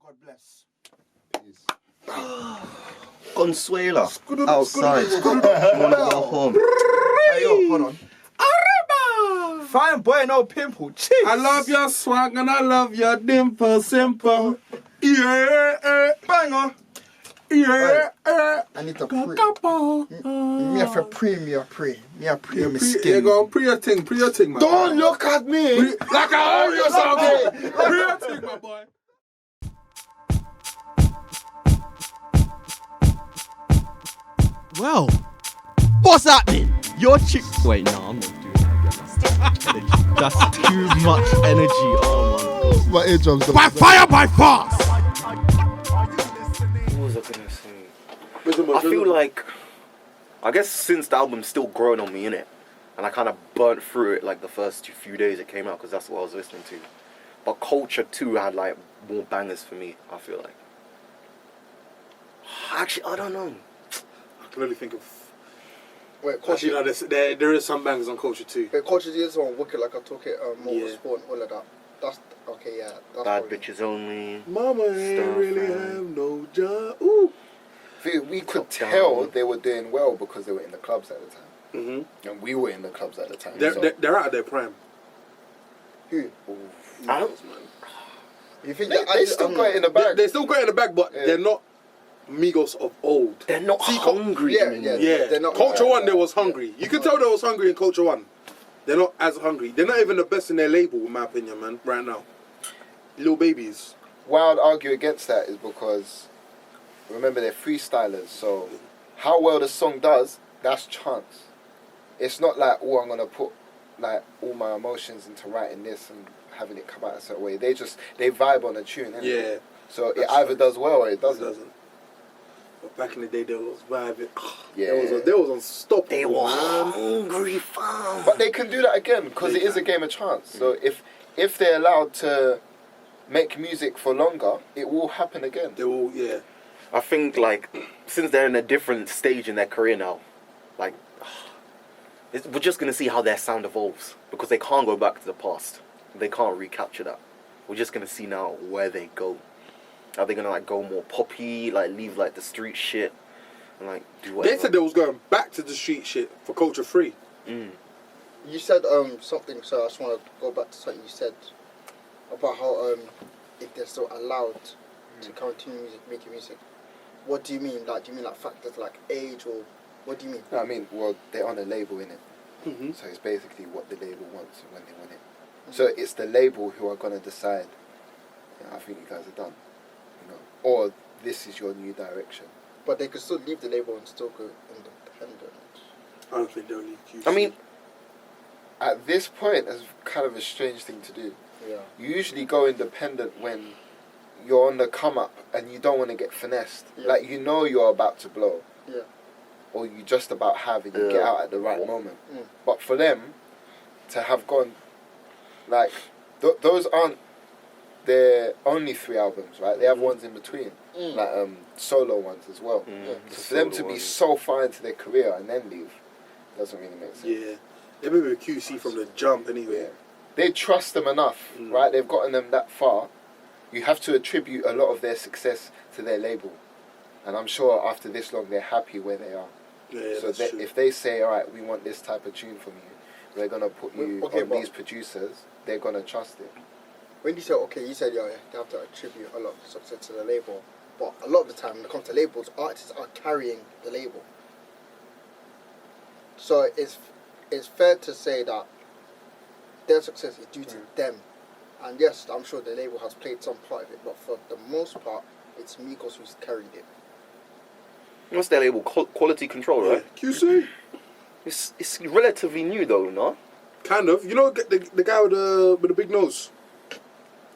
God bless. Peace. Consuela outside. She wanna go home. Hey, yo, hold on. Fine boy, no pimple. Jeez. I love your swag and I love your dimple simple. Yeah, banger. yeah. I need to pray. Me have to pray. Me my skin. Yeah, go on, pre your thing, man. Don't look at me like I owe you something. Pre your thing, my boy. Well, what's happening? Your chick. Wait, no, I'm not doing that again. That's too much energy. Oh my My eardrums. By fire, by force. What was I gonna say? I feel like, I guess since the album's still growing on me, innit? And I kind of burnt through it like the first few days it came out because that's what I was listening to. But Culture 2 had like more bangers for me, I feel like. Actually, I don't know. I can only think of. Wait, Culture. Actually, no, there is some bangers on Culture 2. Wait, Culture is on Wicked, like I took it, Motorsport and all of that. That's okay, yeah. That's Bad probably- Bitches Only. Mama ain't Stuff, really man. have no job. Ooh. We could Top tell down. they were doing well because they were in the clubs at the time. Mm-hmm. And we were in the clubs at the time. They're out of their prime. Who? I don't. You think They still got it in the bag. They still got it in the bag, but they're not Migos of old. They're not hungry yeah, anymore. Yeah, They're not- Culture 1, they was hungry. You could tell they was hungry in Culture 1. They're not as hungry. They're not even the best in their label, in my opinion, man, right now. Little babies. Why I'd argue against that is because, remember, they're freestylers, so how well the song does, that's chance. It's not like, oh, I'm going to put like all my emotions into writing this and having it come out a certain way. They vibe on a tune, innit? Yeah. So it either does well or it doesn't. But back in the day, they was vibing. Yeah. They was unstoppable. They were man. hungry, fam. But they can do that again because it is a game of chance. So if they're allowed to make music for longer, it will happen again. They will, yeah. I think, like, since they're in a different stage in their career now, like, we're just going to see how their sound evolves. Because they can't go back to the past. They can't recapture that. We're just going to see now where they go. Are they going to, like, go more poppy, like, leave, like, the street shit, and, like, do whatever? They said they was going back to the street shit for Culture 3. You said something, so I just want to go back to something you said about how if they're still allowed to continue making music. What do you mean? Like, do you mean like factors like age, or what do you mean? No, I mean, well, they're on a label, innit? Mm-hmm. So it's basically what the label wants and when they want it. So it's the label who are going to decide, I think you guys are done. You know, or this is your new direction. But they could still leave the label and still go independent. I don't think they'll leave QC. I mean, At this point, it's kind of a strange thing to do. Yeah. You usually go independent when you're on the come up and you don't want to get finessed. Yeah. Like, you know you're about to blow. Yeah. Or you just about have and you get out at the right moment. Mm. But for them to have gone, like, those aren't their only 3 albums, right? They have ones in between, like solo ones as well. So for them to be so far into their career and then leave doesn't really make sense. Yeah. They've been with QC from the jump anyway. Yeah. They trust them enough, right? They've gotten them that far. You have to attribute a lot of their success to their label. And I'm sure after this long, they're happy where they are. Yeah, So that's true. if they say, all right, we want this type of tune from you, we're going to put you Okay, on but- these producers, they're going to trust it. When you say you said they have to attribute a lot of success to the label, but a lot of the time when it comes to labels, artists are carrying the label. So it's fair to say that their success is due to them. And yes, I'm sure the label has played some part of it, but for the most part, it's Migos who's carried it. what's their label? Quality Control, right? Yeah. QC. It's relatively new, though, no? Kind of. You know the guy with the big nose?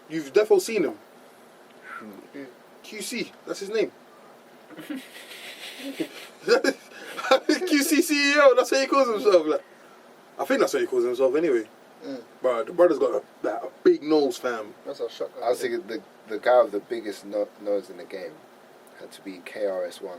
You've definitely seen him. QC. That's his name. QC CEO. That's how he calls himself. Like, I think that's how he calls himself anyway. Bro, the brother's got a big nose, fam. That's a shock. I was thinking the guy with the biggest nose in the game had to be KRS-One.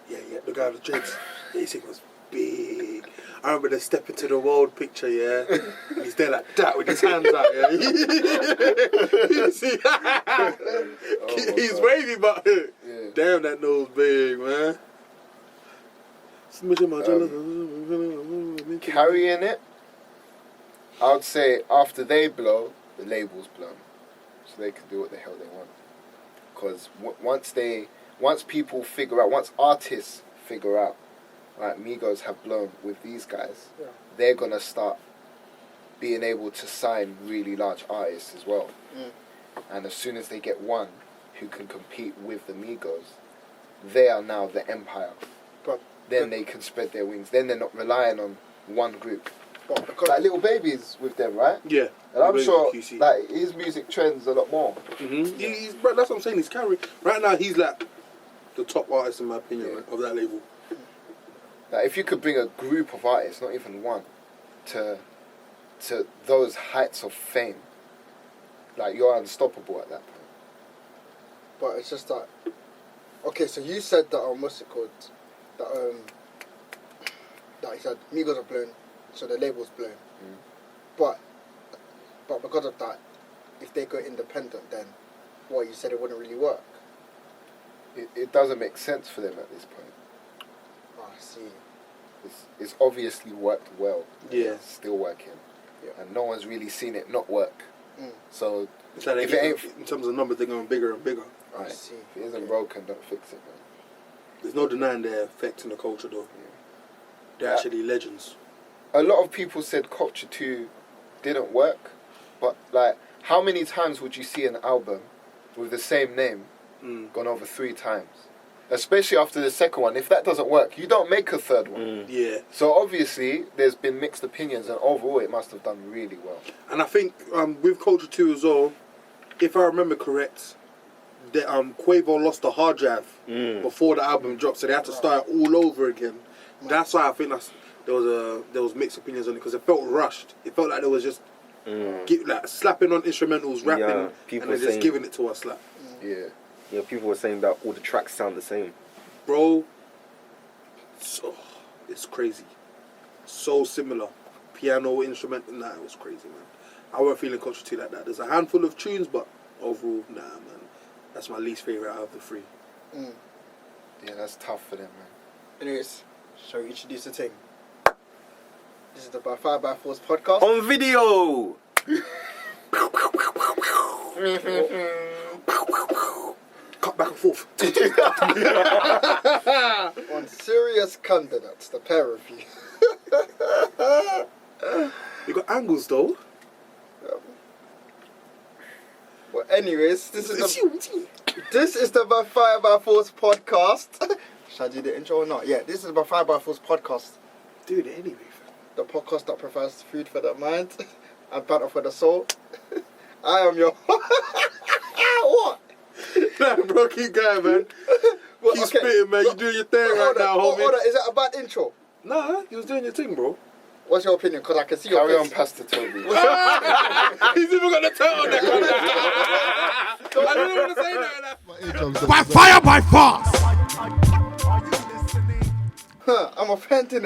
Yeah, the guy with the dreads. He was big. I remember the Step Into the World picture, yeah. And he's there like that with his hands out, yeah. You see? He's God. wavy, but Yeah. damn, that nose big, man. Carrying it, I would say after they blow, the label's blown, so they can do what the hell they want. Because once artists figure out, right, Migos have blown with these guys, they're gonna start being able to sign really large artists as well. And as soon as they get one who can compete with the Migos, they are now the empire. But Then they can spread their wings. Then they're not relying on one group. but because Like Little Baby's with them, right? Yeah. And I'm Baby sure QC. like his music trends a lot more. Bro, that's what I'm saying. He's carrying. Right now, he's like the top artist, in my opinion, Yeah. man, of that label. Like if you could bring a group of artists, not even one, to those heights of fame, like you're unstoppable at that point. But it's just that. Okay, so you said that what's it called? That he said Migos are blown, so the label's blown. But because of that, if they go independent, then what you said it wouldn't really work. It doesn't make sense for them at this point. Oh, I see. It's obviously worked well. Yeah. It's still working. Yeah. And no one's really seen it not work. So It's like they If get, it ain't- in terms of numbers, they're going bigger and bigger. I right, see. if it isn't broken, don't fix it, man. There's no denying their effect in the culture, though. They're actually legends. A lot of people said Culture 2 didn't work, but like, how many times would you see an album with the same name gone over 3 times? Especially after the second one. If that doesn't work, you don't make a third one. Yeah. So obviously, there's been mixed opinions, and overall, it must have done really well. And I think with Culture 2 as well, if I remember correct, the, Quavo lost the hard drive before the album dropped, so they had to start all over again. That's why I think there was mixed opinions on it, because it felt rushed. It felt like there was just like slapping on instrumentals, rapping, Yeah, and people then just saying- giving it to us. Like, Yeah. Yeah, people were saying that all the tracks sound the same. bro, it's crazy. So similar. Piano, instrument, nah, it was crazy, man. I weren't feeling Culture 2 like that. There's a handful of tunes, but overall, nah, man. That's my least favourite out of the 3. Yeah, that's tough for them, man. Anyways, shall we introduce the thing? This is the By Fire by Force podcast. On video! Cut back and forth. On serious candidates, the pair of you. You got angles, though. Well, anyways, this is the By Fire by Force podcast. Shall I do the intro or not? Yeah, this is the By Fire by Force podcast. Dude, anyway, fam. The podcast that provides food for the mind and banter for the soul. I am your... What? Nah, bro, keep going, man. Well, Keep okay. spitting, man. You're doing your thing right now, homie. Hold on, is that a bad intro? Nah, you was doing your thing, bro. What's your opinion? Because I can see your Carry on, face. Pastor Toby. He's even got the turtleneck on. I didn't want to say that. By fire, by force. Huh, I'm offending.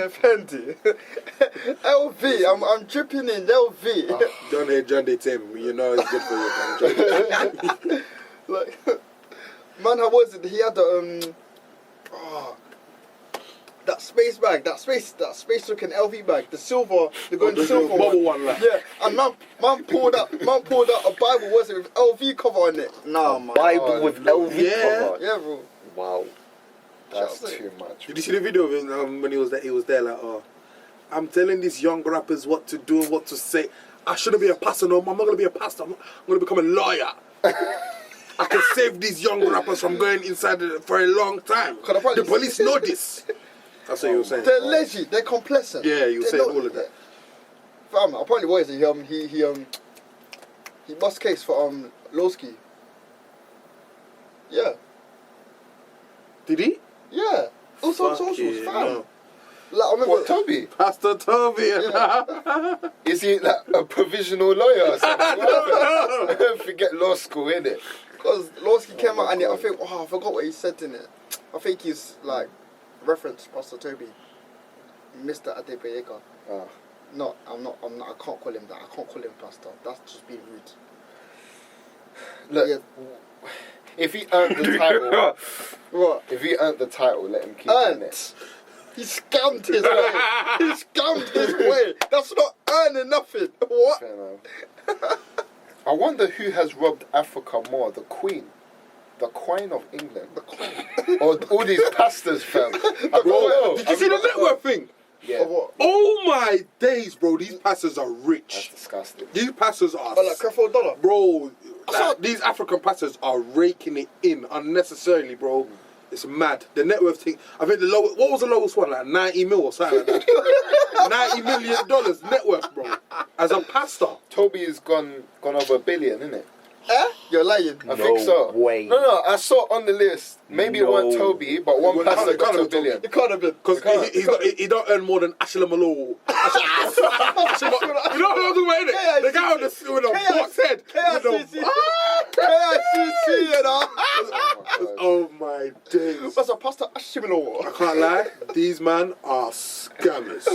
LV, I'm dripping in LV. Don't hate John Day Tim. You know it's good for you. Like, man, how was it? He had the that space bag, that space looking LV bag, the silver, the golden the silver bubble one. one, like. Yeah, and man pulled out a Bible, was it, with LV cover on it? Nah, man. Bible with LV yeah. cover. Yeah, bro. Wow. That's Shut up. too much. Did you see the video of him when he was there? He was there like, I'm telling these young rappers what to do and what to say. I shouldn't be a pastor no more. I'm not going to be a pastor. I'm going to become a lawyer. I can save these young rappers from going inside for a long time. Can I probably- The police know this. That's what you were saying. They're lazy, they're complacent. Yeah, you were They're saying not- all of that. Fam, apparently what is it? He bust case for Lowski. Yeah. Did he? Yeah. It's on Fuck socials, yeah, fam. no. Like, I remember What, Toby? Pastor Toby. Is he like a provisional lawyer or something? Forget law school, innit? because Lowski came my out and I God. think, I forgot what he said in it. I think he's like referenced Pastor Toby. Mr. Adebayega. Ah. No, I'm not. I can't call him that. I can't call him pastor. That's just being rude. Look, Yeah. if he earned the title, What? if he earned the title, let him keep it in Earned. it. He scammed his way. He scammed his way. That's not earning nothing. What? Fair enough. I wonder who has robbed Africa more, the Queen of England, or all these pastors, fam. Bro, did you see the network thing? Yeah, Or what? Oh my days, bro. These pastors are that's rich. disgusting. These pastors are... Or like Creflo Dollar. Bro, like, these African pastors are raking it in unnecessarily, bro. It's mad. The net worth thing, I think the lowest, what was the lowest one? Like 90 mil or something like that. $90 million net worth, bro. As a pastor. Toby has gone over $1 billion, isn't it? Eh? You're lying. I think so. way. No, I saw on the list. Maybe it wasn't No. Toby, but one Well, pastor it got can't to have $1 billion. It can't have been. Because he don't earn more than Ashila Malo. You know what I'm talking about, innit? The guy with a box head. KICC, you know. Oh my days. What's a pastor Ashimino? I can't lie, these men are scammers.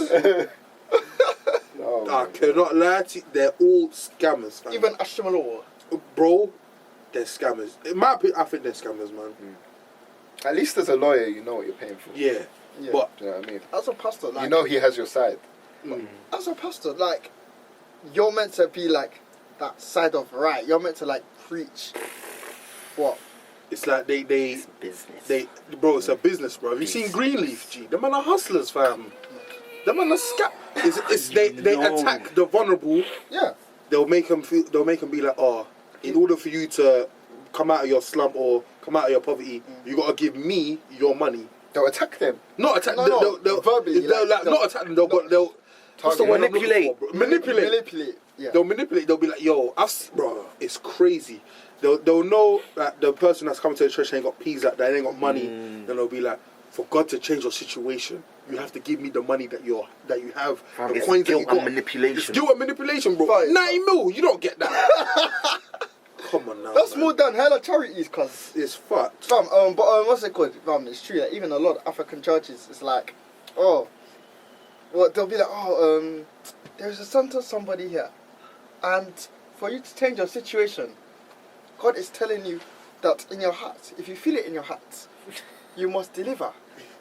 Oh, I man. cannot lie to you, they're all scammers, fam. Even Ashimino. Bro, they're scammers. In my opinion, I think they're scammers, man. At least as a lawyer, you know what you're paying for. Yeah. Yeah. But Do you know what I mean? As a pastor, like, You know he has your side. as a pastor, like, you're meant to be like that side of right. You're meant to like preach. What? it's like they Business. bro, it's a business, bro. Have you seen Greenleaf, G? Them man are hustlers, fam. Them man are they No. attack the vulnerable. Yeah. They'll make them be like, oh, in order for you to come out of your slump or come out of your poverty, you gotta give me your money. They'll attack them. Not attack. No, They'll verbally, They'll like, not attack them. They'll what's the word I'm looking Manipulate. for, bro? Manipulate. Yeah. They'll manipulate. They'll be like, yo, bro, it's crazy. They'll know that the person that's coming to the church ain't got peas like that, ain't got money. Then they'll be like, for God to change your situation, you have to give me the money that you have, the It's coins that you guilt and got. manipulation. It's guilt and manipulation, bro. Right. 90 mil, you don't get that. Come on now. That's man. more than hella charities, cause It's fucked. fam, but what's it called? Fam, it's true. Like, even a lot of African churches, it's like, oh, well, they'll be like, oh, there's a son to somebody here, and for you to change your situation, God is telling you that in your heart, if you feel it in your heart, you must deliver,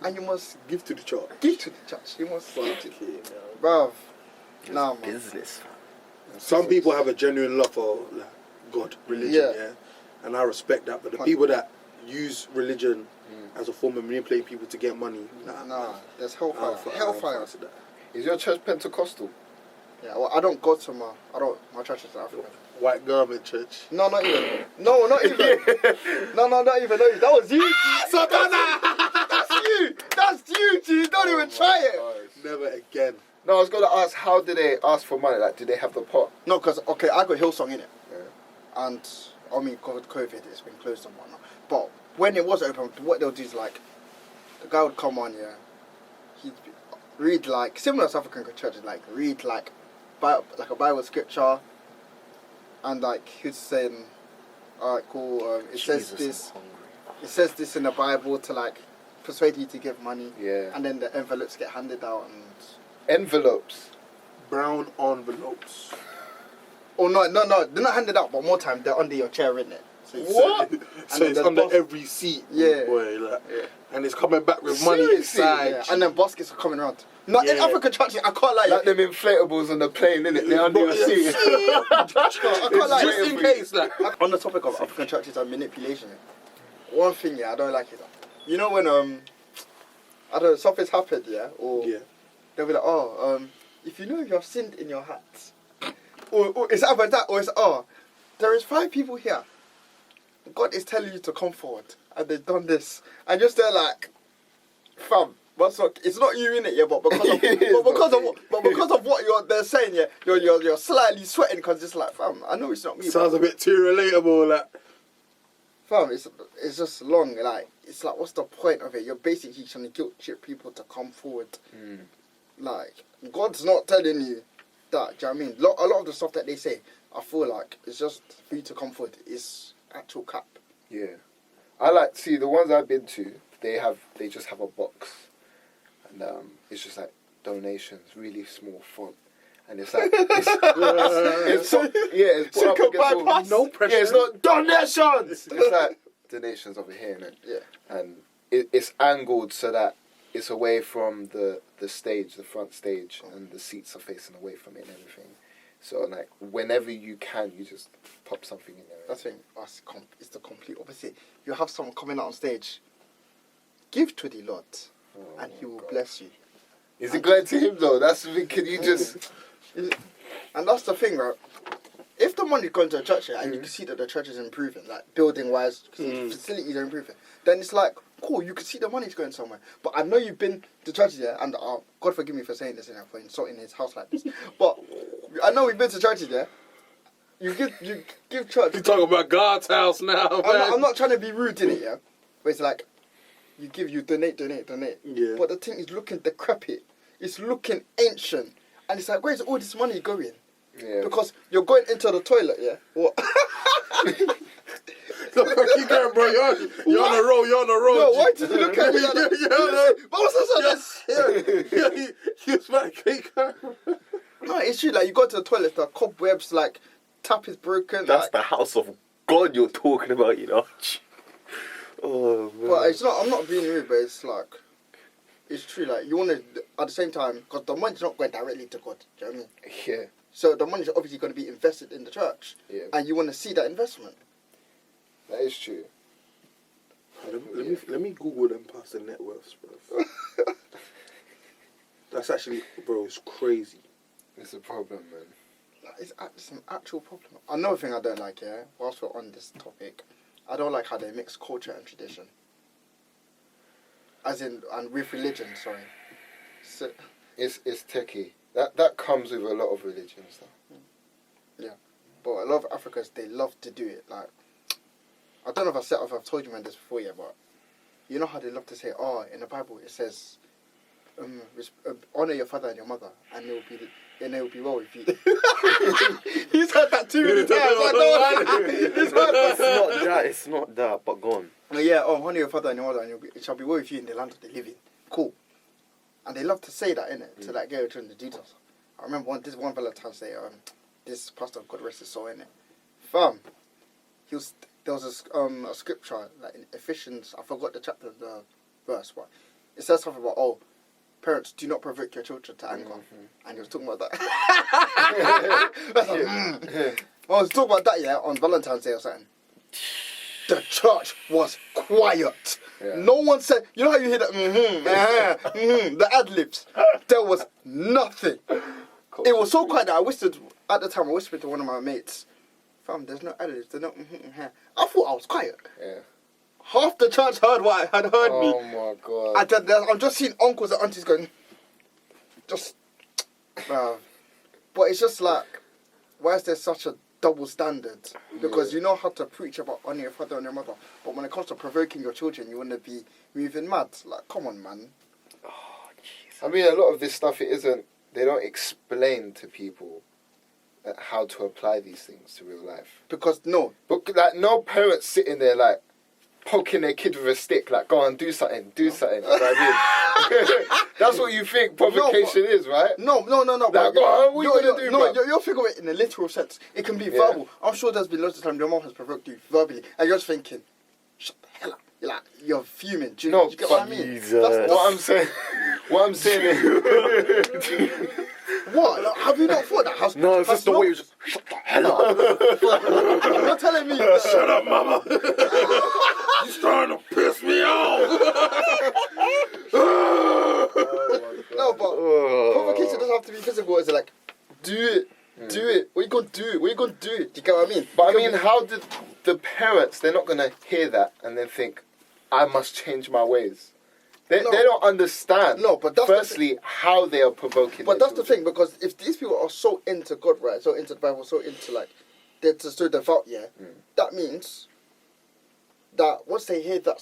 and you must Give to the church. give to the church. You must give to, Okay, bruv. It's Nah, man. business. Some people have a genuine love for like, God, religion, Yeah. yeah, and I respect that. But the people that use religion as a form of manipulating people to get money, Nah, there's I don't hellfire. fu- I don't Hellfire. fuss with that. Is your church Pentecostal? Yeah, well, I don't go to my church is African. White garment church. No, not even. No, not even. No, not even. That was you, G. That's you. That's you, G. Don't even try it. Never again. No, I was gonna ask, how do they ask for money? Like, do they have the pot? No, because, okay, I got Hillsong in it. Yeah. And, I mean, COVID, it's been closed and whatnot. But when it was open, what they'll do is, like, the guy would come on, yeah. He'd read, like, similar to African churches, like, read, like a Bible scripture. And, like, he'd say, alright, cool, it says Jesus, this. I'm hungry. It says this in the Bible to, like, persuade you to give money. Yeah. And then the envelopes get handed out and... Envelopes. Brown envelopes. Oh, no, they're not handed out, but more time, they're under your chair, innit? So What? So it's then under boss- every seat, Yeah. boy. Like, Yeah. and it's coming back with money Seriously? inside. Yeah, and then baskets are coming around. No, in Yeah. African churches, I can't lie. Like them inflatables on the plane, innit? They're under your seat. I can't lie. Just in case, like. On the topic of African churches and manipulation, one thing, yeah, I don't like it. You know when I don't know, something's happened, yeah, or Yeah. they'll be like, oh, if you know you have sinned in your heart, or it's either that, or it's there is 5 people here. God is telling you to come forward, and they've done this, and you're still like, fam. It's not you in it, yeah, but because of It is because of what they're saying, yeah, you're slightly sweating because it's like, fam, I know it's not me. Sounds a bit too relatable, like. Fam, it's just long. Like, it's like, what's the point of it? You're basically trying to guilt trip people to come forward. Like, God's not telling you that. Do you know what I mean? A lot of the stuff that they say, I feel like it's just for you to come forward. It's actual cap. Yeah. I like, see, the ones I've been to, they just have a box. And it's just like donations, really small font. And it's like, it's put up against no pressure. Yeah, it's not donations. It's like donations over here, innit? Yeah. And it's angled so that it's away from the stage, the front stage, and the seats are facing away from it and everything. So like whenever you can, you just pop something in there. That's the thing. It's the complete opposite. You have someone coming out on stage. Give to the Lord, and He will bless you. Is it going to him though? That's the thing. Can you just? And that's the thing, right? If the money's going to a church and you can see that the church is improving, like building wise, facilities are improving, then it's like, cool, you can see the money's going somewhere. But I know you've been to churches there, and God forgive me for saying this, for insulting His house like this. But I know we've been to churches there. You give church. You talking about God's house now, man. I'm not trying to be rude in it, yeah. But it's like, you donate. Yeah. But the thing is looking decrepit. It's looking ancient. And it's like, where's all this money going? Yeah. Because you're going into the toilet, yeah? What? Keep going, bro. You're on the road. You're on the road. No, why did you look at me like that? But what's that? Yes, man. Keep going. No, it's true. Like, you go to the toilet, the cobwebs, like, tap is broken. That's like, the house of God you're talking about, you know. Oh man. But it's not. I'm not being rude, but it's like, it's true. Like, you want to, at the same time, because the money's not going directly to God. Do you know what I mean? Yeah. So the money's obviously going to be invested in the church. Yeah. And you want to see that investment. That is true. Let me Google them pastor net worths, bro. That's actually, bro, it's crazy. It's a problem, man. It's an actual problem. Another thing I don't like, yeah, whilst we're on this topic, I don't like how they mix culture and tradition. As in, and with religion, sorry. So, It's techie. That comes with a lot of religions, though. yeah. But a lot of Africans, they love to do it. Like, I don't know if I've told you man this before, yeah, but you know how they love to say, in the Bible it says, honor your father and your mother, and it will be well with you. He's heard that too many times. It's not that, but go on. Yeah, honor your father and your mother, and it shall be well with you in the land of the living. Cool. And they love to say that, innit? To like get your children to do stuff. I remember one Valentine's Day, this pastor, God rest his soul, innit? Fam, there was a scripture, like in Ephesians, I forgot the chapter, the verse, but it says something about, parents, do not provoke your children to anger. And he was talking about that. I was talking about that, yeah, on Valentine's Day or something. The church was quiet. Yeah. No one said, you know how you hear that, the ad-libs? There was nothing. It was so quiet that I whispered to one of my mates, fam, there's no ad-libs, there's no I thought I was quiet. Yeah. Half the church heard what had heard me. Oh my God. I'm just seeing uncles and aunties going, but it's just like, why is there such a double standard? Because you know how to preach about honor your father and your mother, but when it comes to provoking your children, you want to be moving mad. Like, come on, man. Oh, jeez. I mean, a lot of this stuff, they don't explain to people how to apply these things to real life. Because no no parents sitting there like poking their kid with a stick, like, go on, do something. You know what I mean? That's what you think provocation is, right? No. Like, go on, what you gonna do, no, bro? you're thinking of it in a literal sense. It can be verbal. I'm sure there's been lots of times your mom has provoked you verbally, and you're just thinking, shut the hell up. You're like, you're fuming. Do you get what I mean? Jesus. What I'm saying is... What? Like, have you not thought that? No, it's just the way you just shut the hell up. You're telling me. Shut up, mama. You're trying to piss me off. No, but provocation doesn't have to be physical. It's like, do it. Do it. What you gonna do? Do you get what I mean? But I mean, how did the parents, they're not going to hear that and then think, I must change my ways. They don't understand, but that's firstly, how they are provoking. But that's the thing, because if these people are so into God, right, so into the Bible, so into, like, they're so devout, yeah, that means that once they hear that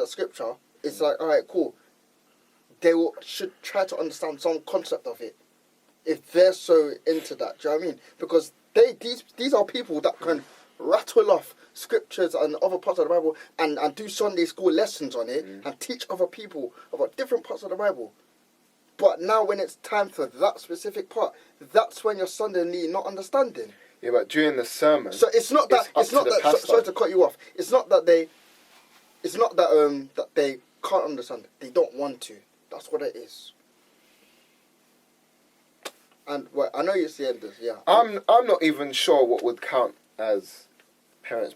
scripture, it's like, all right, cool. They should try to understand some concept of it if they're so into that. Do you know what I mean? Because these are people that can rattle off scriptures and other parts of the Bible and do Sunday school lessons on it and teach other people about different parts of the Bible. But now when it's time for that specific part, that's when you're suddenly not understanding. Yeah, but during the sermon, So it's not that. It's up to the pastor. Sorry to cut you off. It's not that they. It's not that that they can't understand. They don't want to. That's what it is. And well, I know you're saying this. Yeah. I'm not even sure what would count as parents,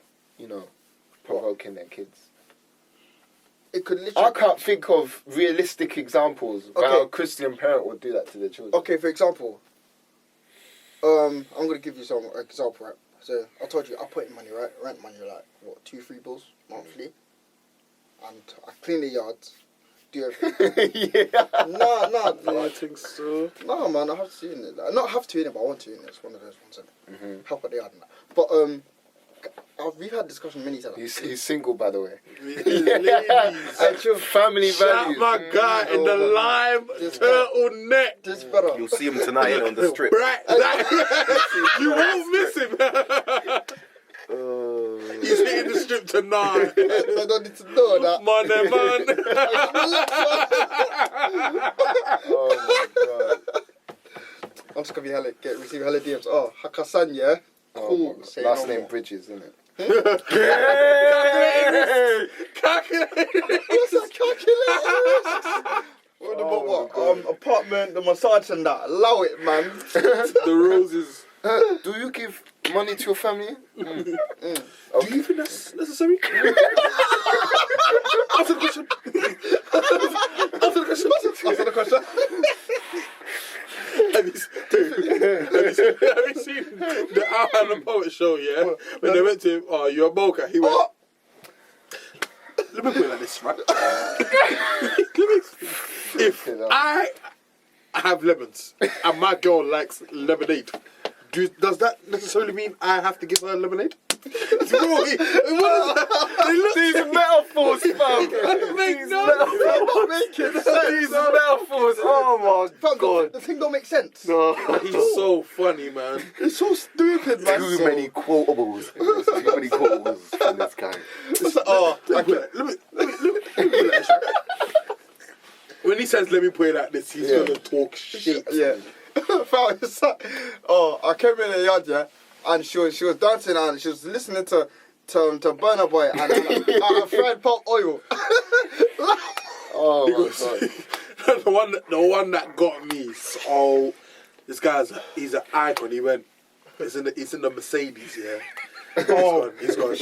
provoking their kids. It could literally. I can't think of realistic examples where Okay. a Christian parent would do that to their children. Okay, for example, I'm gonna give you some example, right? So I told you I put in money, right? Rent money, like what, 2-3 bills monthly, and I clean the yards, do everything. Yeah. I think so. No, man, I have to in it. Like, not have to in it, but I want to in it. It's one of those ones. Mhm. Help out the yard and that. But we've had discussion many times. He's single, by the way. Ladies. Family Shout values. my guy in the lime This turtleneck. This better. You'll see him tonight on the strip. Right, you won't miss him. He's hitting the strip tonight. I don't need to know that. Money, man. Oh my god. I'm just gonna be receive hella DMs. Oh, Hakasan, yeah. Oh, Cool. my Say God. Last no name more. Bridges, isn't it? Calculated. What's that calculator? What about what? Apartment, the massage and that. Allow it, man. The roses. Do you give money to your family? Do you think that's necessary? Answer the question. Answer the question. Answer the question. Have you seen the Al and the Poet show, yeah? When they went to him, oh, you're a mocha. He went, let me put it like this, right? If I have lemons and my girl likes lemonade, does that necessarily mean I have to give her lemonade? Bro, these metaphors, fam. make no Not making sense. These metaphors. Oh my Fam, god. the thing don't make sense. No. He's so funny, man. It's so stupid, man. Too many quotables. Too many quotables from this guy. Oh, Let me put it like this, right? When he says, let me put it like this, he's gonna talk shit. yeah. Fam, it's like, I came in the yard, yeah, and she was dancing and she was listening to Burna Boy and fried palm oil. Oh He my goes, god. the one that got me. So this guy's he's an icon. He went, he's in the Mercedes, yeah. He's gone. He goes,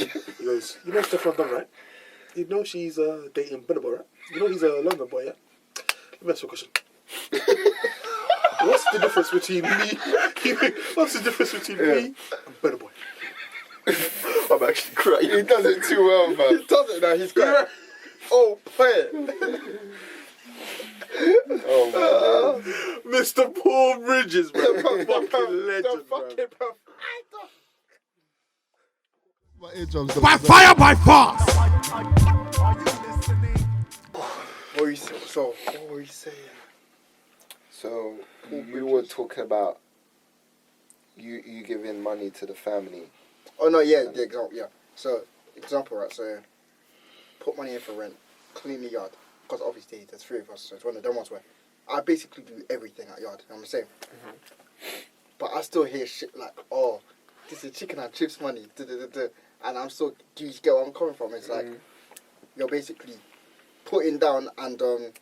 you know Stefan Dunn, right? You know she's dating Burna Boy, right? You know he's a London boy, yeah. Let me ask you a question. What's the difference between me? What's the difference between me and Burna Boy? I'm actually crying. He does it too well, man. He does it now, he's great. Oh, play it. Oh my god. Mr. Paul Bridges, bro. Fucking legend, The bro. By fire, by force! What were you saying? So we were talking about you giving money to the family. Oh no, yeah, the example, yeah. So example, right? So put money in for rent, clean the yard, because obviously there's 3 of us, so it's one of them ones where I basically do everything at yard. You know what I'm saying? But I still hear shit like, oh, this is chicken and chips money, and I'm still. Do you get where I'm coming from? It's like you're basically putting down and what's the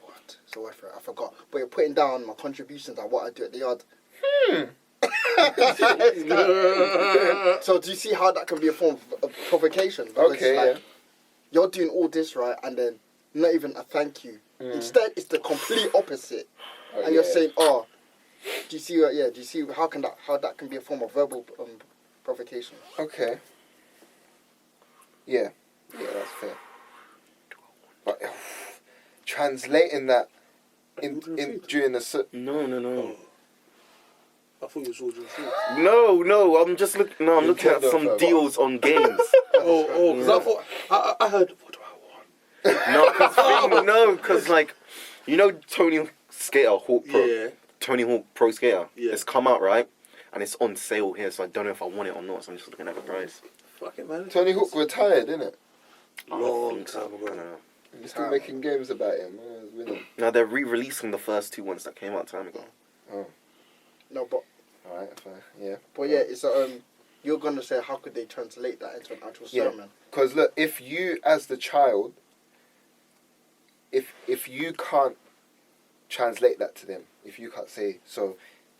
word? It's a word for it. I forgot. But you're putting down my contributions and what I do at the yard. So do you see how that can be a form of provocation? Because Okay, it's like, yeah. you're doing all this right, and then not even a thank you. Instead, it's the complete opposite, and you're saying, "Oh, do you see? Do you see how that can be a form of verbal provocation?" Okay. Yeah, that's fair. But translating that in during the No. I thought you were Georgian. No, I'm just looking. No, I'm looking at some deals on games. Because I thought I heard. What do I want? Because like, you know, Tony Skater Hawk Pro. Yeah. Tony Hawk Pro Skater. Yeah. It's come out, right? And it's on sale here, so I don't know if I want it or not. So I'm just looking at the price. Fuck it, man. Tony Hawk retired, innit? Long I think so. time ago. I don't know. You're still making games about him. Now they're re-releasing the first 2 ones that came out time ago. Oh, No, but alright, fine. Yeah. but yeah, it's you're gonna say how could they translate that into an actual Yeah. sermon? Because look, if you as the child, if you can't translate that to them, if you can't say, so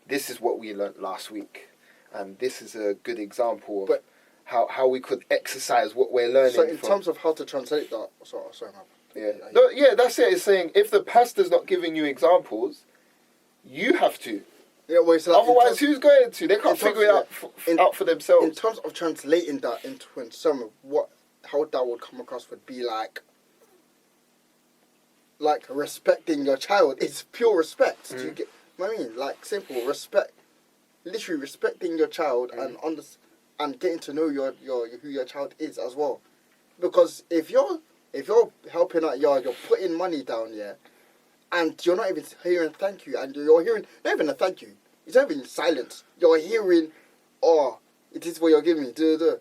this is what we learnt last week, and this is a good example of But- how we could exercise what we're learning. So in from, terms of how to translate that, sorry, man. yeah, no, yeah, that's it. It's saying if the pastor's not giving you examples, you have to. Yeah, well, it's like Otherwise, who's going to? They can't in terms- figure it out for themselves. in terms of translating that into a sermon, how that would come across would be like respecting your child. It's pure respect. Do you get what I mean? Like simple respect, literally respecting your child and getting to know your who your child is as well. Because if you're helping out, you're putting money down, yeah, and you're not even hearing thank you, and you're hearing not even a thank you. It's not even silence. You're hearing, oh, it is what you're giving me. Do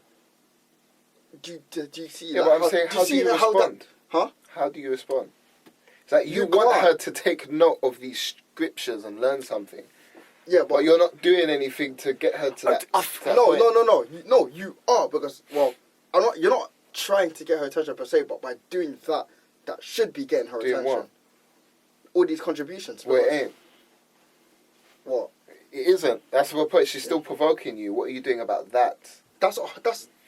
you see? Yeah, like, but I'm saying, how do you respond? Huh? How do you respond? It's like you You want can't. her to take note of these scriptures and learn something, Yeah, but you're not doing anything to get her to that. that No, point. no, you are, because you're not trying to get her attention per se, but by doing that should be getting her Doing attention. what? All these contributions. Well, it because- ain't. What? It isn't. That's the point. She's still provoking you. What are you doing about that? That's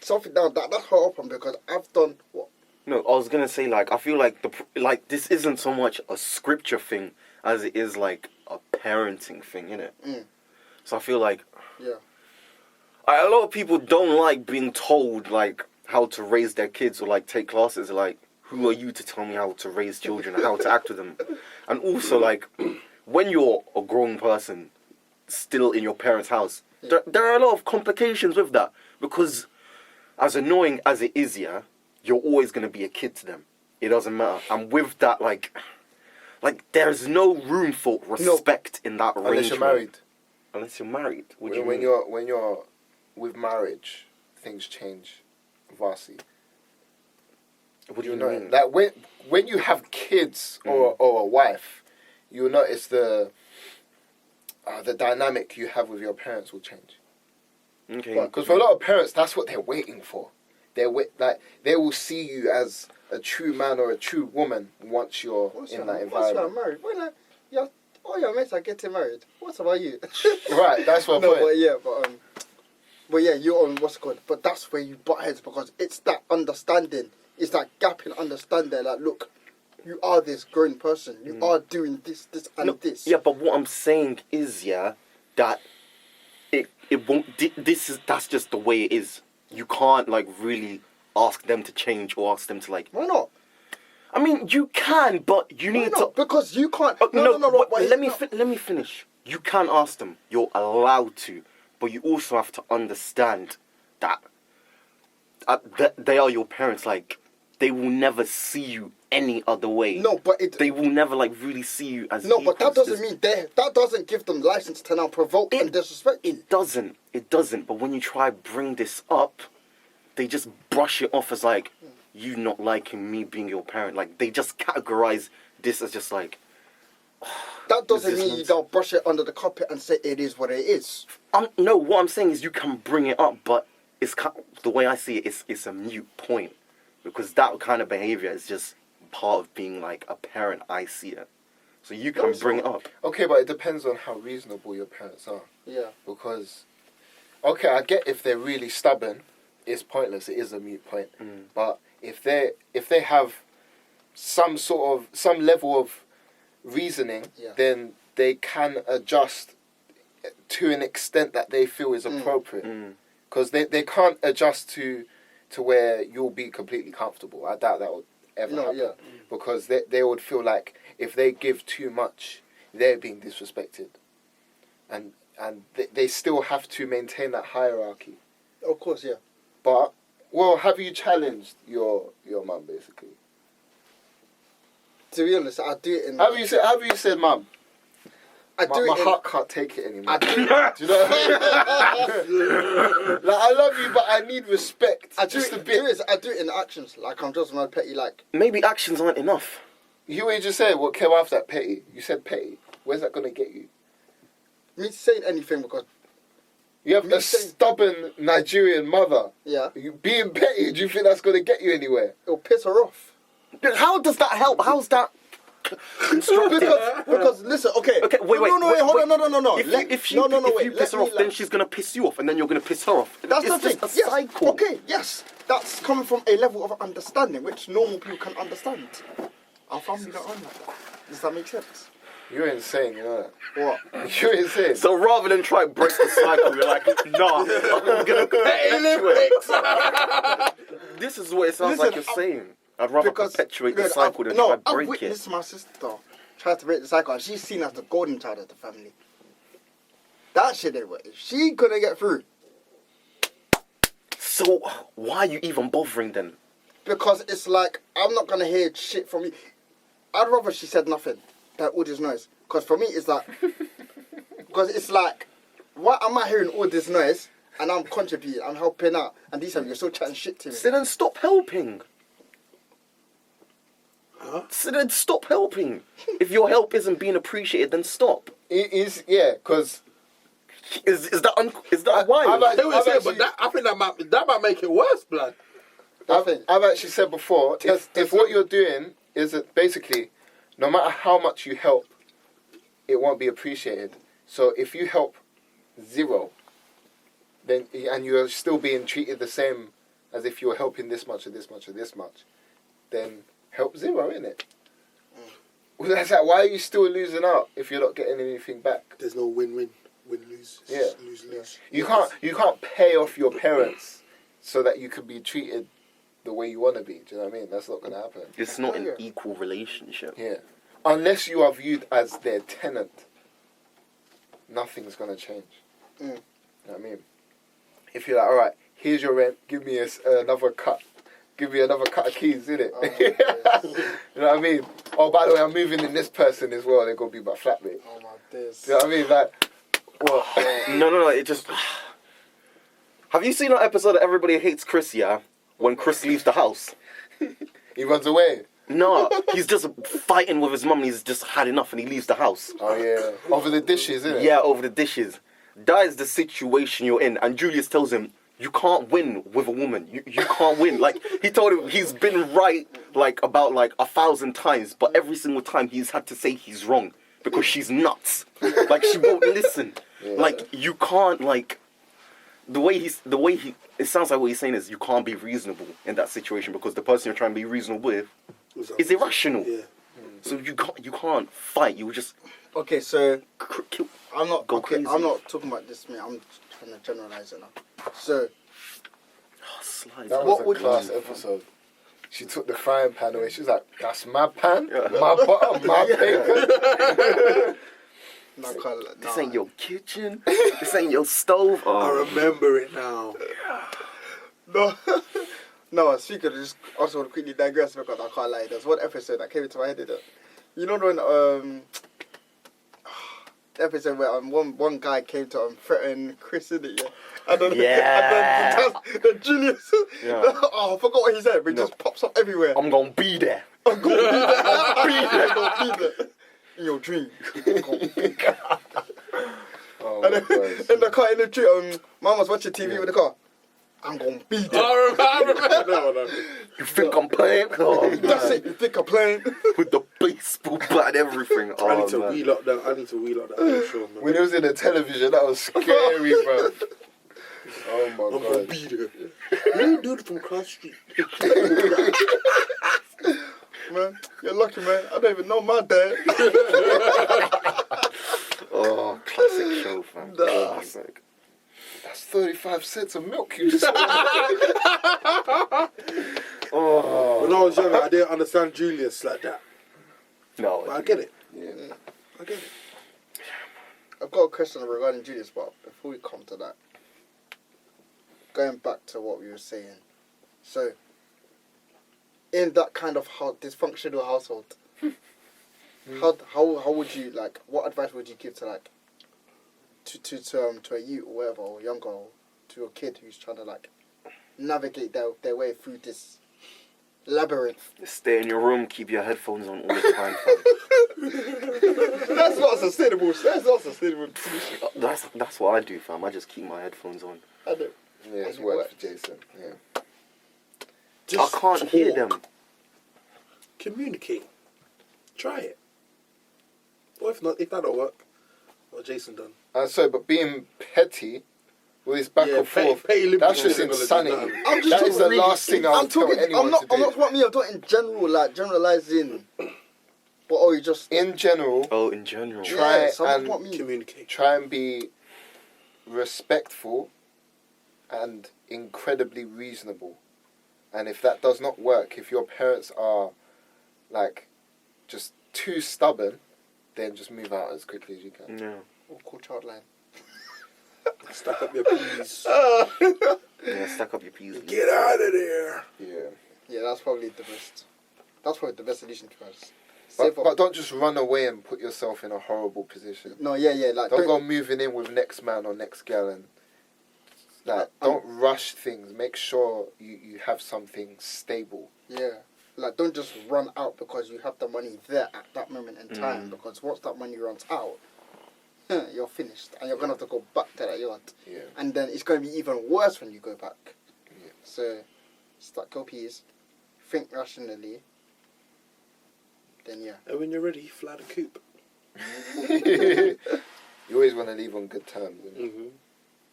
something that's her open, because I've done what? No, I was gonna say, like, I feel like this isn't so much a scripture thing as it is like a parenting thing, innit? So I feel like Yeah. a lot of people don't like being told like how to raise their kids or like take classes. Like, who are you to tell me how to raise children and how to act with them? And also, like, when you're a grown person still in your parents' house, there are a lot of complications with that, because as annoying as it is, yeah, you're always going to be a kid to them. It doesn't matter. And with that, like there's no room for respect in that arrangement. Unless you're married. Unless you're married. What do you when mean? when you're with marriage, things change vastly. What do you know, mean? like when you have kids or a wife, you'll notice the dynamic you have with your parents will change. Okay. Because for a lot of parents, that's what they're waiting for. They will see you as a true man or a true woman once you're in that environment. Once you're married, all your mates are getting married. What about you? Right, that's my No, point. but yeah, you're on what's good. But that's where you butt heads, because it's that understanding. It's that gap in understanding. Like, look, you are this grown person. You are doing this, and this. Yeah, but what I'm saying is, yeah, that it won't. That's just the way it is. You can't like really ask them to change or ask them to like. Why not? I mean, you can, but you Why need not? to. Because you can't. No, No. let me finish. You can ask them. You're allowed to, but you also have to understand that they are your parents. Like, they will never see you any other way. No, but they will never like really see you as. No, but that equals. doesn't mean that doesn't give them license to now provoke and disrespect. It doesn't. But when you try bring this up, they just brush it off as like you not liking me being your parent. Like, they just categorize this as just like. That doesn't mean you don't brush it under the carpet and say it is what it is. No, what I'm saying is you can bring it up, but it's the way I see it, it's a mute point, because that kind of behavior is just part of being like a parent. I see it, so you can bring it up. Okay, but it depends on how reasonable your parents are. Yeah. Because, okay, I get if they're really stubborn, it's pointless. It is a mute point. But if they have some level of reasoning, then they can adjust to an extent that they feel is appropriate. Because they can't adjust to where you'll be completely comfortable. I doubt that would ever happen. Yeah. Because they would feel like if they give too much, they're being disrespected. And they still have to maintain that hierarchy. Of course, yeah. But, well, have you challenged your mum, basically? To be honest, I do it in... Have you said, mum, I do my it in- heart can't take it anymore. I do, Do you know what I mean? Like, I love you, but I need respect. I do, Just a it, bit. I do it in actions. Like, I'm just mad petty. Like, Maybe actions aren't enough. You what you just said, what came after that, petty? You said petty. Where's that going to get you? me saying anything because, You have Me a saying- stubborn Nigerian mother. yeah, You being petty, do you think that's going to get you anywhere? it'll piss her off. How does that help? How's that constructive? Because listen, okay. Okay, wait, no, wait, hold wait. on, no. If Let- you, if she, no, if wait, you let piss her me off, then she's gonna piss you off, and then you're gonna piss her off. That's it's the thing. just a Yes. cycle. Okay, yes. That's coming from a level of understanding which normal people can understand. Our family don't run like that. Does that make sense? You're insane, you know What? that? You're insane. So rather than try and break the cycle, you're like, nah, I'm gonna perpetuate. This is what it sounds Listen, like you're saying. I'd rather perpetuate the look, cycle than no, try and I've break it. witnessed my sister try to break the cycle, and she's seen as the golden child of the family. That shit ain't work. If she couldn't get through, So why are you even bothering then? because it's like I'm not gonna hear shit from you. I'd rather she said nothing than all this noise. Because for me, it's like, because it's like, why am I hearing all this noise and I'm contributing, I'm helping out, and these times you're still chatting shit to me. So then stop helping. So then stop helping. If your help isn't being appreciated, then stop. It is, yeah, because Is that why? I've They would say, actually- but I think that might make it worse, blood. I've actually said before, if what you're doing is that basically, no matter how much you help, it won't be appreciated. So if you help zero, then and you're still being treated the same as if you're helping this much or this much or this much, then help zero, innit? Well, that's like, why are you still losing out if you're not getting anything back? There's no win-win, win-lose. Yeah. Lose-lose. You can't pay off your parents so that you can be treated the way you want to be. Do you know what I mean? That's not going to happen. It's not an Yeah. equal relationship. Yeah. Unless you are viewed as their tenant, nothing's going to change. Mm. You know what I mean? If you're like, all right, here's your rent, give me another cut. Give me another cut of keys, innit? Oh, yes. You know what I mean? Oh, by the way, I'm moving in this person as well. They're going to be my flatmate. Oh my days. Do you know what I mean? Like, what? No, it just... Have you seen that episode of Everybody Hates Chris, yeah? When Chris leaves the house? He runs away. No, he's just fighting with his mum and he's just had enough and he leaves the house. Oh, yeah. Over the dishes, innit? Yeah, over the dishes. That is the situation you're in. And Julius tells him, you can't win with a woman. You can't win. Like, he told him he's been right, like, about, like, 1,000 times. But every single time he's had to say he's wrong. Because she's nuts. Like, she won't listen. Yeah. Like, you can't, like... It sounds like what he's saying is you can't be reasonable in that situation because the person you're trying to be reasonable with is irrational. Yeah. So you can't fight. You just Okay, so kill. I'm not Go okay, crazy. I'm not talking about this, man. I'm trying to generalize it now. So Slide. That What was would a you class do? episode. She took the frying pan away. She was like, that's my pan, Yeah. my butter, my bacon. no, cause, This ain't your kitchen. This ain't your stove. I Oh. remember it now. no. No, speaking of just also want to quickly digress because I can't lie. There's one episode that came into my head. You know when the episode where one guy came to threaten Chris in it, yeah. And then, Yeah. and then the Julius, Yeah. oh, I forgot what he said, but it No. just pops up everywhere. I'm gonna be there. I'm gonna be there. I'm gonna be there. In your dream. I'm gonna be there. Oh, my And then, God. in the car, in the tree, Mum was watching TV with the car. I'm gonna be there. I remember. No. You think I'm playing? Oh, That's man. it. You think I'm playing? With the baseball bat and everything. Oh, I need to man. relock that. I need to relock that show, man. When it was in the television, that was scary, bro. Oh, my I'm gonna God. be there. You dude from Cross Street. Man, you're lucky, man. I don't even know my dad. Oh, classic show, fam. Nah. Classic. That's 35 cents of milk you just Oh. When I was younger, I didn't understand Julius like that. No. But I get it. Yeah. I get it. I've got a question regarding Julius, but before we come to that, going back to what we were saying. So, in that kind of dysfunctional household, How would you like? What advice would you give to like to a youth or whatever or younger or to a kid who's trying to like navigate their way through this labyrinth? Stay in your room, keep your headphones on all the time, fam. That's not sustainable. That's not sustainable. That's what I do, fam. I just keep my headphones on. I don't. Yeah, it's worked for Jason. Yeah. I can't hear talk. them. Communicate. Try it. Or if not, if that don't work, what Jason done? But being petty with his back and forth, petty that's just liberalism insanity. ain't gonna do I'm just That talking is the really- last thing I I'm would tell talking. anyone I'm not. to do. I'm not what me. I'm talking general, like generalizing. But you just In general, Oh, in general. Try so I'm and not what me. Communicate. try and be respectful and incredibly reasonable. And if that does not work, if your parents are like just too stubborn, then just move out as quickly as you can. Yeah. Or call childline. Stack up your peas. Yeah, stack up your peas. Get out of there. Yeah. Yeah, that's probably the best. That's probably the best solution to us. Save But up. don't just run away and put yourself in a horrible position. No, yeah, like Don't go moving in with next man or next girl and like don't rush things. Make sure you have something stable. Yeah, like don't just run out because you have the money there at that moment in time. Because once that money runs out, you're finished, and you're gonna have to go back to that yard. Yeah. And then it's gonna be even worse when you go back. Yeah. So, stack your peas, think rationally. Then yeah. And when you're ready, fly the coop. You always want to leave on good terms. You know? Mm-hmm.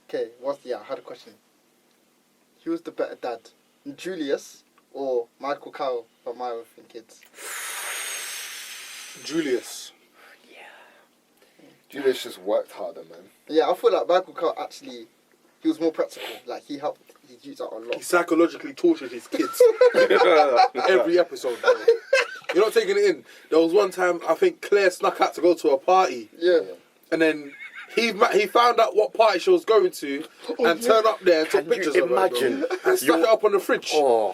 Okay, I had a question. Who was the better dad, Julius or Michael Cowell from My Orphan Kids? Julius. Julius just worked harder, man. Yeah, I feel like Michael Cowell actually, he was more practical. Like he helped his youth out a He lot. psychologically tortured his kids. Every episode, bro. You're not taking it in. There was one time, I think Claire snuck out to go to a party. Yeah. And then he found out what party she was going to and turned up there and took Can you pictures of her, imagine? bro, and stuck it up on the fridge. Oh,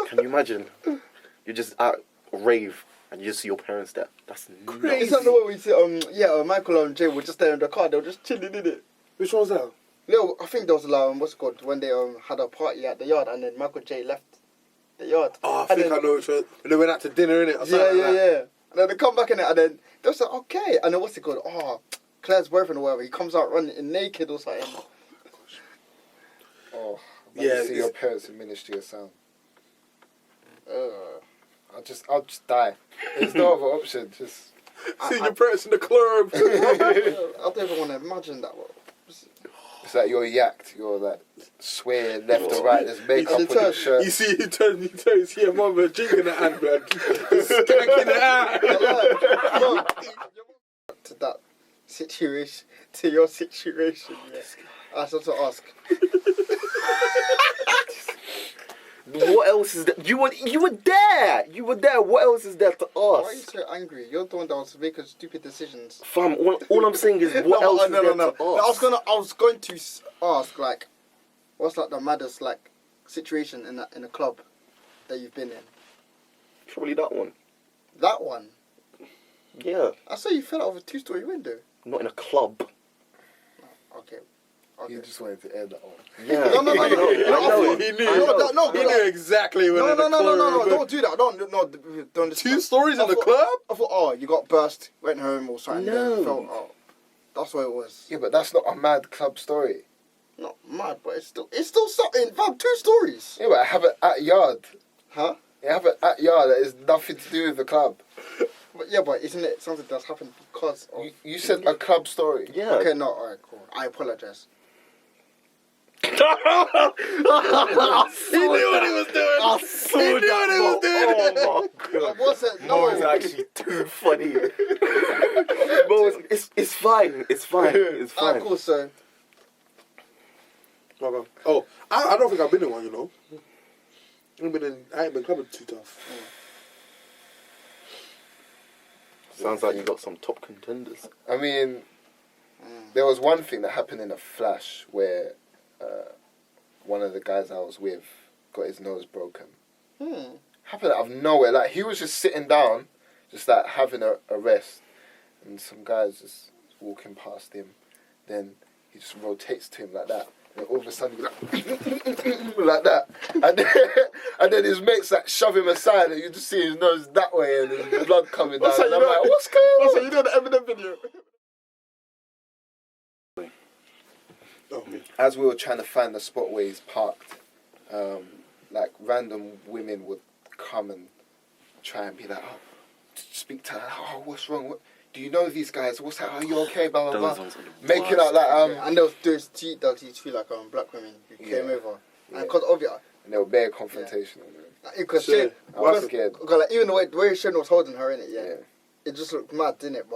can you imagine? You're just at a rave and you just see your parents there. That's Crazy. Is that the way we see? Michael and Jay were just there in the car. They were just chilling in it. Which one was that? No, I think there was what's it called when they had a party at the yard, and then Michael J left the yard. Oh, I And think then- I know which one. And they went out to dinner, innit? Or something like that. Yeah. And then they come back in it, and then they was like, okay. And then what's it called? Oh, Claire's boyfriend or whatever. He comes out running in naked or something. Oh, Yeah, yeah. See it's- your parents in Ministry of Sound. Uh, I'll just die. There's no other option. Just Seeing your parents in the club. I don't even want to imagine that. it's like you're yacked. You're like swaying left to right. There's makeup And on your it shirt. You see, he turns, see your mum with a drink in the hand, blood. Skanking the eye. To that situation, to your situation, yeah. I was to ask. What else is there? You were there. You were there. What else is there to Why are you ask? so angry? You're the one that was making stupid decisions. Fam, all I'm saying is what else is there to ask? I was going to ask like, what's like the maddest like situation in a club that you've been in? Probably that one. That one. Yeah. I saw you fell out of a 2-story window. Not in a club. Okay. You just wanted to air that one. Yeah. No. He knew. No, He knew exactly when in the club. don't do that. Don't. 2 stories in the club? I thought, oh, you got burst, went home or something. No. Then felt, that's what it was. Yeah, but that's not a mad club story. Not mad, but it's still something. Fam, 2 stories. Yeah, but I have it at yard. Huh? You have it at yard that is nothing to do with the club. But isn't it something that's happened because of... You said a club story. Yeah. Okay, no, alright, cool. I apologize. He knew what he was doing. I He knew what he was doing. Oh my god. I wasn't, Mo is actually too funny. Mo is, it's fine. It's fine. It's fine. Alright, cool, so... Oh, I don't think I've been in one, you know. I ain't been clubbing too tough. Sounds like you got some top contenders. I mean, there was one thing that happened in a flash where one of the guys I was with got his nose broken. Happened out of nowhere. Like, he was just sitting down, just like having a rest, and some guys just walking past him. Then he just rotates to him like that. And all of a sudden, he's like, like that. And then his mates like shove him aside, and you just see his nose that way, and his blood coming down. And I'm like, what's going on? So you know the Eminem video? As we were trying to find the spot where he's parked, like random women would come and try and be like, oh, speak to her. Oh, what's wrong? Do you know these guys? What's that? Are you okay? Blah blah blah. Making out like and those street dogs used to feel like black women who came over, and because obviously. And they were bare confrontational, man. Because I was scared. Like, even the way Shane was holding her in it, it just looked mad, didn't it?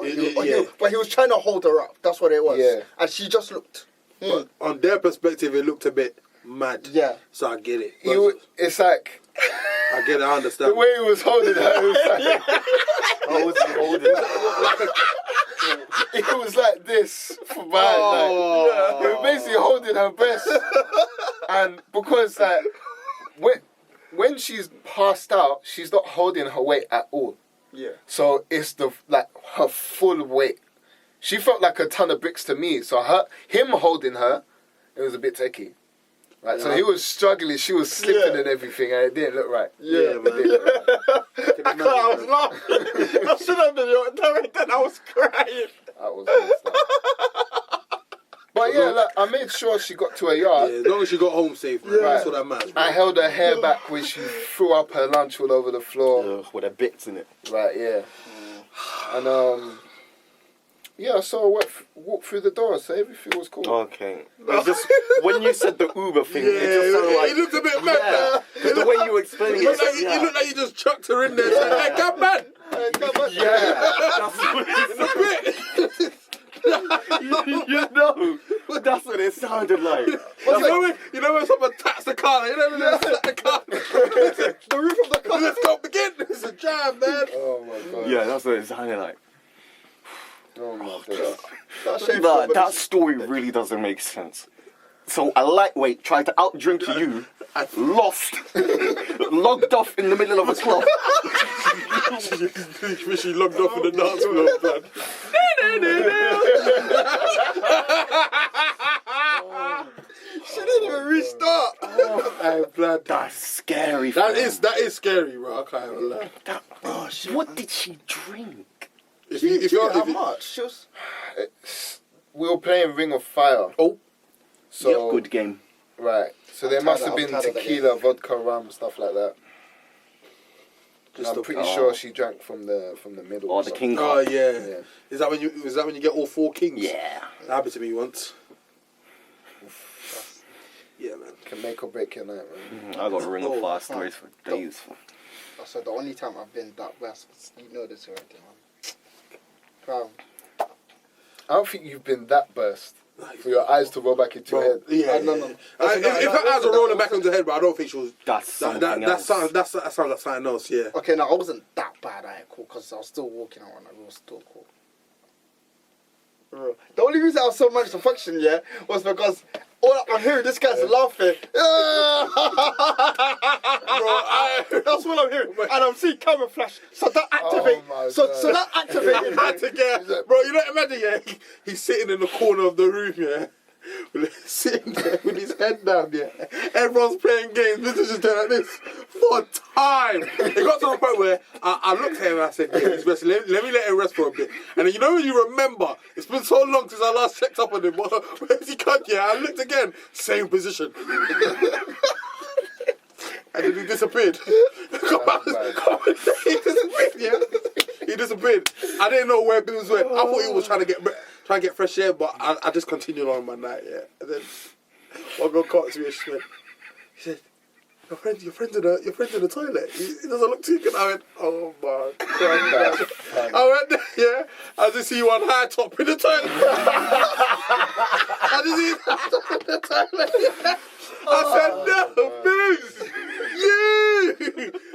But he was trying to hold her up. That's what it was. Yeah. And she just looked. But on their perspective, it looked a bit mad. Yeah. So I get it. It's like I get it. I understand. the way he was holding her. It was like, How was he holding her? it was like this for mine. Like, he was basically holding her breast, and because like when she's passed out, she's not holding her weight at all. Yeah. So it's her full weight. She felt like a ton of bricks to me. So him holding her, it was a bit techie. Right, so he was struggling. She was slipping and everything, and it didn't look right. Yeah, man. I was laughing. I should have been your director. I was crying. That was messed up. But yeah, like, I made sure she got to her yard. Yeah, as long as she got home safe, man. That's what that matters. I held her hair back when she threw up her lunch all over the floor. With her bits in it. Right, yeah. And so I walked through the door, so everything was cool. Okay. It's just when you said the Uber thing, it just sounded like it looked a bit mad. Because the way you were explaining it, It looked like you just chucked her in there. Saying, hey, come back. yeah, that's what that's what it sounded like. You know when someone taps the car, you know when they set the car. The roof of the car. Let's go begin. It's a jam, man. Oh my god. Yeah, that's what it sounded like. Oh my god. That story really doesn't make sense. So a lightweight tried to outdrink you, lost, logged off in the middle of a club. She logged off in the dance floor, man. She didn't even restart. Blood. That's scary. That is scary, bro. I can't even lie. What did she drink? How much? She was... We were playing Ring of Fire. Oh. So Good game. Right. So there must have been tequila, vodka, rum, stuff like that. I'm pretty sure she drank from the middle. Or the king. Oh yeah. Is that when you get all four kings? Yeah. That happened to me once. Yeah, man. Can make or break your night, man. I got Ring of Fire stories for days. So the only time I've been that west, you know this already, man. Fam. I don't think you've been that burst for your eyes to roll back into your head. Yeah. No. If her eyes are rolling back into her head, but I don't think she was. That's something else. That sounds like something else. Yeah. Okay, no, I wasn't that bad, cool, because I was still walking around, it was still cool. Bro. The only reason I was so managed to function, was because all I'm hearing this guy's laughing. That's what I'm hearing. And I'm seeing camera flash. So that activated. So that activated. Bro, you know, imagine, he's sitting in the corner of the room, sitting there with his head down, Everyone's playing games. This is just doing like this for time. It got to the point where I looked at him and I said, he's resting. Let me let him rest for a bit. And then, you know when you remember, it's been so long since I last checked up on him. Where's he cut? I looked again, same position. And then he disappeared. He disappeared. I didn't know where Bill went. I thought he was trying to get fresh air, but I just continued on my night, And then one girl caught me and she said, your friend's in the toilet. He doesn't look too good. I went, oh my God. I went there, I just see one high top in the toilet. I just see his high top in the toilet. I said, no, Biz! You!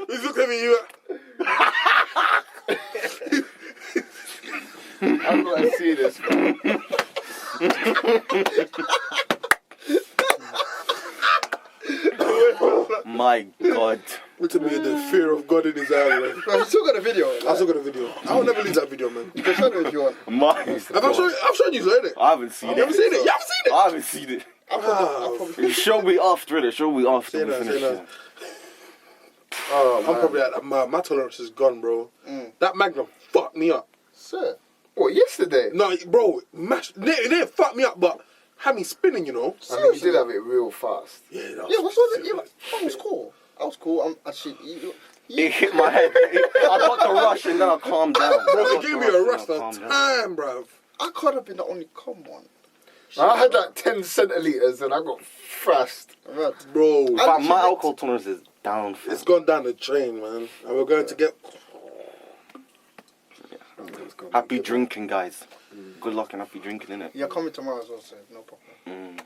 He looked at me, I'm gonna see this, man. My God. Which looked at me with the fear of God in his eyes, man. Bro, you still got a video. I still got a video. I will never leave that video, man. You can show it if you want. I've shown you, isn't it? I haven't seen it. You haven't seen it? You haven't seen it? I haven't seen it. I'll probably Show me after it. Show me after Say we that, finish. say that. it. Oh, I'm man. probably at that. My tolerance is gone, bro. That Magnum fucked me up. Sir. What, yesterday? No, bro, it didn't fuck me up, but had me spinning, you know. I mean, you did have it real fast. Yeah, Yeah, what's all that? Yeah, that was cool. That was cool. I'm actually. It hit my head. I got the rush and then I calmed down. Bro, it gave me a rush of time, bro. I can't have been the only calm one. I had like 10 centiliters and I got thrashed. Right. Bro, But my alcohol tolerance is down. it's gone down the drain, man. And we're going to get... Happy drinking, guys. Good luck and happy drinking, innit? You're coming tomorrow as well, so no problem.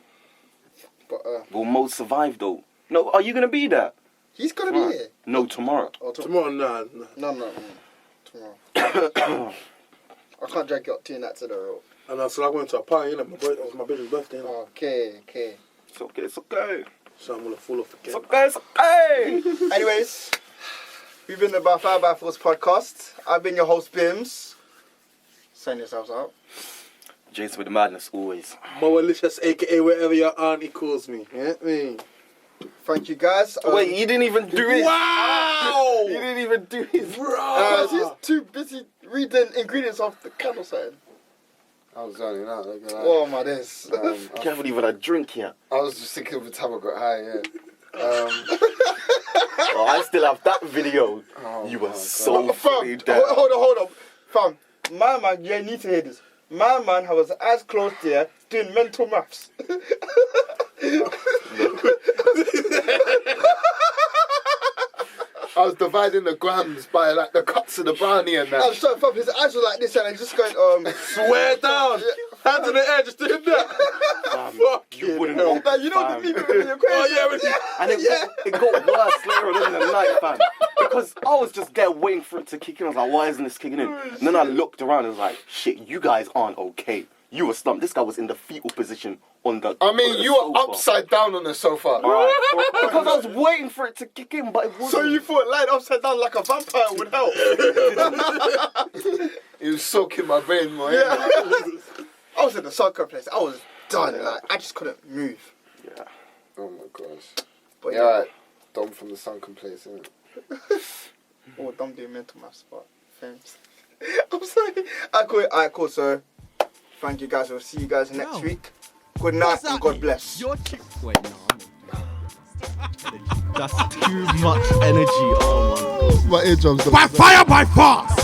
But Will Mo survive though? No, are you gonna be there? he's gonna Tomorrow? be here. No, tomorrow. Oh, Tomorrow, nah. No. Tomorrow. I can't drink your tea and that to the road. And I went to a party, innit? It was my brother's birthday, innit? Okay. It's okay, it's okay. So I'm gonna fall off It's again. okay, it's okay. Anyways, we've been the By Fire by Force podcast. I've been your host, Bims. Sign yourselves out. Jason with the madness, always. Moalicious, aka whatever your auntie calls me. Yeah, me. Thank you, guys. Wait, you didn't even do it. Wow! You didn't even do it. He's too busy reading ingredients off the candle sign. I was zoning out. Look at that. Oh my days. You haven't even had a drink yet. I was just thinking of the time I got high, yeah. Oh, I still have that video. Oh You were my so Fam, funny there. hold on. Fam, my man, you need to hear this. My man was as close there doing mental maths. I was dividing the grams by like the cuts of the brownie and that. I'm sorry, fam, his eyes were like this and he's just going, Swear down! Hands in the air, just doing that. Fuck You wouldn't hell. know. like, you know Fam. the people in your crazy. Oh, yeah, but And it got worse later on in the night, fam. Because I was just there waiting for it to kick in. I was like, why isn't this kicking in? And then I looked around and was like, shit, you guys aren't okay. You were slumped. This guy was in the fetal position on the I mean, on the you were sofa. upside down on the sofa. Alright. Because I was waiting for it to kick in, but it wasn't. So you thought lying upside down like a vampire would help? It was soaking my brain, man. Yeah. I was in the soccer place. I was done. Like, I just couldn't move. Yeah. Oh my gosh. But Yeah, right. Dom from the sunken place, isn't it? Oh, don't do mental maths, but thanks. I'm sorry. Alright, cool. So, thank you guys. We'll see you guys next No. week. Good night What's and that God mean? bless. Your chick. Wait, no. I'm not doing that. That's too much energy. Oh my god. My eardrums. By fire, by force.